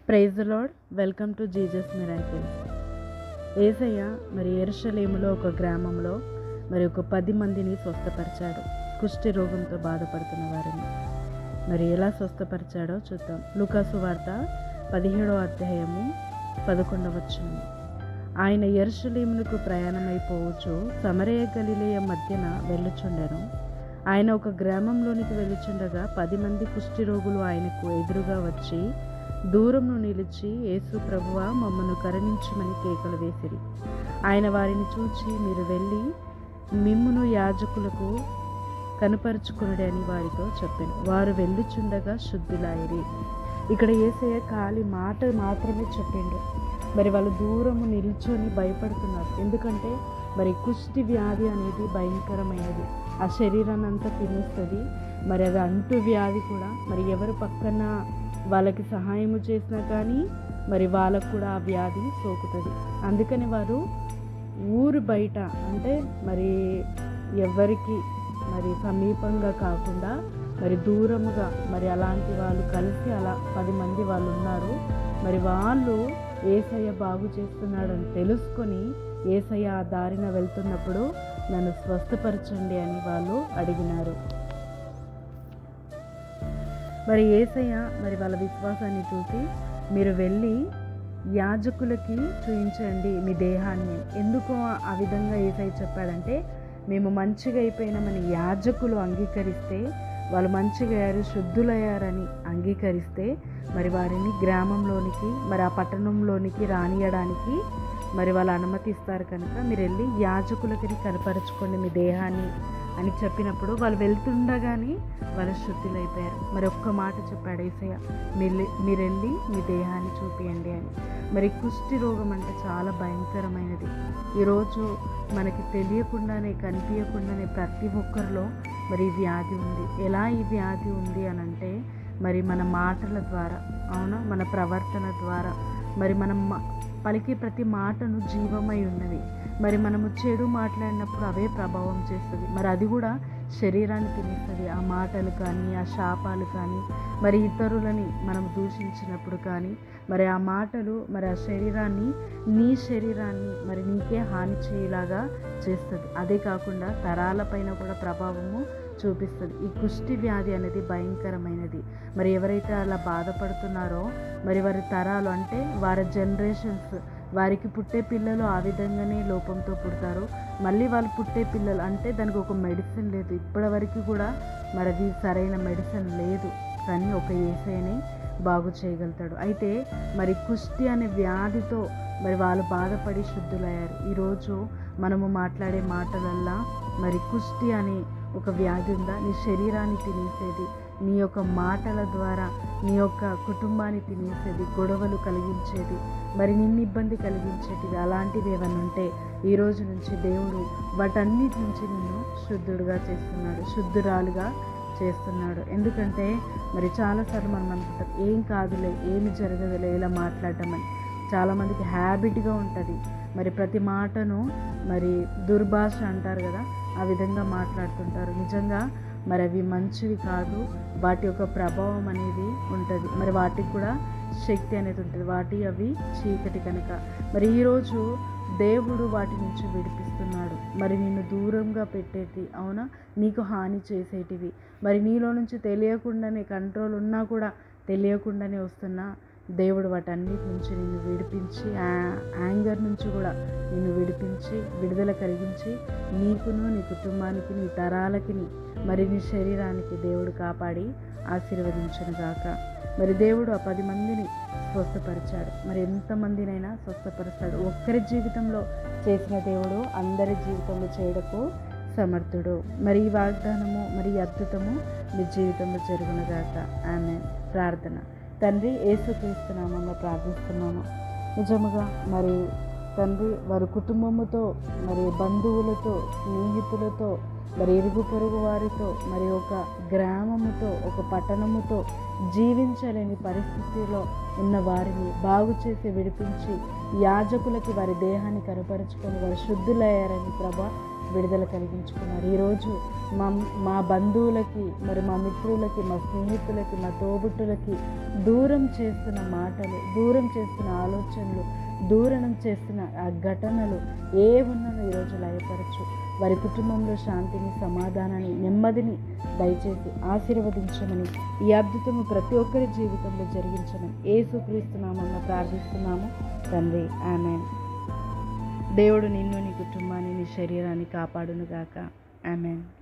Praise the lord. Welcome to Jesus miracles. యేసయ్య మరి యెరూషలేములో ఒక గ్రామంలో మరి ఒక 10 మందిని స్వస్థపరిచాడు. కుష్టి రోగంతో బాధపడుతున్న వారిని మరి ఎలా స్వస్థపరిచాడో చూద్దాం. లూకా సువార్త 17వ అధ్యాయము 11వ వచనం. ఆయన యెరూషలేమునకు ప్రయాణమైపోవచ్చు సమరయ గలిలయ మధ్యన వెళ్ళుచుండెను. ఆయన ఒక గ్రామంలోనికి వెళ్ళుచుండగా 10 మంది కుష్టి రోగులు ఆయనకు ఎదురుగా వచ్చి దూరంను నిలిచి, యేసు ప్రభువా, మమ్మను కరుణించమని కేకలు వేసిరి. ఆయన వారిని చూచి, మీరు వెళ్ళి మిమ్మును యాజకులకు కనుపరుచుకునుడి అని వారితో చెప్పాను. వారు వెళ్ళుచుండగా శుద్ధులాయిరి. ఇక్కడ యేసయ్య ఖాళీ మాట మాత్రమే చెప్పిండు. మరి వాళ్ళు దూరము నిల్చొని భయపడుతున్నారు. ఎందుకంటే మరి కుష్టి వ్యాధి అనేది భయంకరమైనది. ఆ శరీరాన్ని అంతా తినేస్తుంది. మరి అది అంటు వ్యాధి కూడా. మరి ఎవరు పక్కన వాళ్ళకి సహాయము చేసినా కానీ మరి వాళ్ళకు కూడా ఆ వ్యాధి సోకుతుంది. అందుకని వారు ఊరు బయట, అంటే మరి ఎవరికి మరి సమీపంగా కాకుండా మరి దూరముగా మరి అలాంటి వాళ్ళు కలిసి అలా 10 మంది వాళ్ళు ఉన్నారు. మరి వాళ్ళు యేసయ్య బాగు చేస్తున్నాడని తెలుసుకొని యేసయ్య ఆ దారిన వెళ్తున్నప్పుడు నన్ను స్వస్థపరచండి అని వాళ్ళు అడిగినారు. మరి యేసయ్య మరి వాళ్ళ విశ్వాసాన్ని చూసి, మీరు వెళ్ళి యాజకులకి చూయించండి మీ దేహాన్ని. ఎందుకు ఆ విధంగా యేసయ్య చెప్పాడంటే, మేము మంచిగా అయిపోయినామని యాజకులు అంగీకరిస్తే, వాళ్ళు మంచిగా అయ్యారు, శుద్ధులయ్యారని అంగీకరిస్తే మరి వారిని గ్రామంలోనికి మరి ఆ పట్టణంలోనికి రానియడానికి మరి వాళ్ళు అనుమతిస్తారు. కనుక మీరు వెళ్ళి యాజకులకి కనపరుచుకోండి మీ దేహాన్ని అని చెప్పినప్పుడు వాళ్ళు వెళ్తుండగానే వాళ్ళు శుద్ధులైపోయారు. మరి ఒక్క మాట చెప్పాడు యేసయ్య, మీరు వెళ్ళి మీ దేహాన్ని చూపియండి అని. మరి కుష్టి రోగం అంటే చాలా భయంకరమైనది. ఈరోజు మనకి తెలియకుండానే కనిపించకుండానే ప్రతి ఒక్కరిలో మరి ఈ వ్యాధి ఉంది. ఎలా ఈ వ్యాధి ఉంది అని అంటే మరి మన మాటల ద్వారా, అవునా, మన ప్రవర్తన ద్వారా, మరి మనం పలికే ప్రతి మాటను జీవమై ఉన్నది. మరి మనము చెడు మాట్లాడినప్పుడు అవే ప్రభావం చేస్తుంది. మరి అది కూడా శరీరాన్ని తినేస్తుంది. ఆ మాటలు కానీ, ఆ శాపాలు కానీ, మరి ఇతరులని మనం దూషించినప్పుడు కానీ మరి ఆ మాటలు మరి ఆ శరీరాన్ని, నీ శరీరాన్ని మరి నీకే హాని చేయలాగా చేస్తుంది. అదే కాకుండా తరాలపైన కూడా ప్రభావము చూపిస్తుంది. ఈ కుష్టి వ్యాధి అనేది భయంకరమైనది. మరి ఎవరైతే అలా బాధపడుతున్నారో మరి వారి తరాలు, అంటే వారి జనరేషన్స్, వారికి పుట్టే పిల్లలు ఆ విధంగానే లోపంతో పుడతారు. మళ్ళీ వాళ్ళు పుట్టే పిల్లలు అంటే దానికి ఒక మెడిసిన్ లేదు. ఇప్పటివరకు కూడా మరి అది సరైన మెడిసిన్ లేదు. కానీ ఒక యేసయ్యనే బాగు చేయగలుగుతాడు. అయితే మరి కుష్టి అనే వ్యాధితో మరి వాళ్ళు బాధపడి శుద్ధులయ్యారు. ఈరోజు మనము మాట్లాడే మాటలల్లా మరి కుష్టి అనే ఒక వ్యాధి ఉందా? నీ శరీరాన్ని తినేసేది, నీ యొక్క మాటల ద్వారా నీ యొక్క కుటుంబాన్ని తినేసేది, గొడవలు కలిగించేది, మరి నిన్ను ఇబ్బంది కలిగించేటివి అలాంటివి ఏమైనా ఉంటే ఈ రోజు నుంచి దేవుడు వాటన్నిటి నుంచి నిన్ను శుద్ధుడుగా చేస్తున్నాడు, శుద్ధురాలుగా చేస్తున్నాడు. ఎందుకంటే మరి చాలాసార్లు మనం అనుకుంటాం, ఏం కాదులే, ఏమి జరగదులే ఇలా మాట్లాడటం అని. చాలామందికి హ్యాబిట్గా ఉంటుంది. మరి ప్రతి మాటను మరి దుర్భాష అంటారు కదా, ఆ విధంగా మాట్లాడుతుంటారు. నిజంగా మరి అవి మంచివి కాదు. వాటి యొక్క ప్రభావం అనేది ఉంటుంది. మరి వాటికి కూడా శక్తి అనేది ఉంటుంది. అవి చీకటి కనుక మరి ఈరోజు దేవుడు వాటి నుంచి విడిపిస్తున్నాడు. మరి నిన్ను దూరంగా పెట్టేది, అవునా, నీకు హాని చేసేటివి, మరి నీలో నుంచి తెలియకుండానే, కంట్రోల్ ఉన్నా కూడా తెలియకుండానే వస్తున్నా దేవుడు వాటన్నిటి నుంచి నిన్ను విడిపించి, యాంగర్ నుంచి కూడా నిన్ను విడిపించి, విడుదల కలిగించి, నీకును, నీ కుటుంబానికి, నీ తరాలకి, మరి నీ శరీరానికి దేవుడు కాపాడి ఆశీర్వదించును గాక. మరి దేవుడు ఆ 10 మందిని స్వస్థపరిచాడు. మరి ఎంతమందినైనా స్వస్థపరుస్తాడు. ఒక్కరి జీవితంలో చేసిన దేవుడు అందరి జీవితంలో చేయడకు సమర్థుడు. మరి ఈ వాగ్దానము, మరి ఈ అద్భుతము మీ జీవితంలో జరుగునుగాక. ఆమేన్. ప్రార్థన. తండ్రి, యేసుక్రీస్తు నామములో ప్రార్థిస్తున్నాను. నిజముగా మరి తండ్రి, వారి కుటుంబముతో, మరి బంధువులతో, స్నేహితులతో, మరి ఇరుగు పొరుగు వారితో, మరి ఒక గ్రామముతో, ఒక పట్టణముతో జీవించలేని పరిస్థితిలో ఉన్న వారిని బాగు చేసి విడిపించి యాజకులకి వారి దేహాన్ని కనపరుచుకొని వారు శుద్ధులయ్యారని ప్రభా విడుదల కలిగించుకున్నారు. ఈరోజు మా బంధువులకి, మరి మా మిత్రులకి, మా స్నేహితులకి, మా తోబుట్టులకి దూరం చేస్తున్న మాటలు, దూరం చేస్తున్న ఆలోచనలు, దూరం చేస్తున్న ఆ ఘటనలు ఏమున్నానో ఈరోజు లయపరచు. వారి కుటుంబంలో శాంతిని, సమాధానాన్ని, నెమ్మదిని దయచేసి ఆశీర్వదించమని, ఈ అద్భుతము ప్రతి ఒక్కరి జీవితంలో జరిగించమని యేసుక్రీస్తు నామమున ప్రార్థిస్తున్నాము తండ్రి. ఆమేన్. దేవుడు నిన్ను, నీ కుటుంబాన్ని, నీ శరీరాన్ని కాపాడునుగాక. ఆమేన్.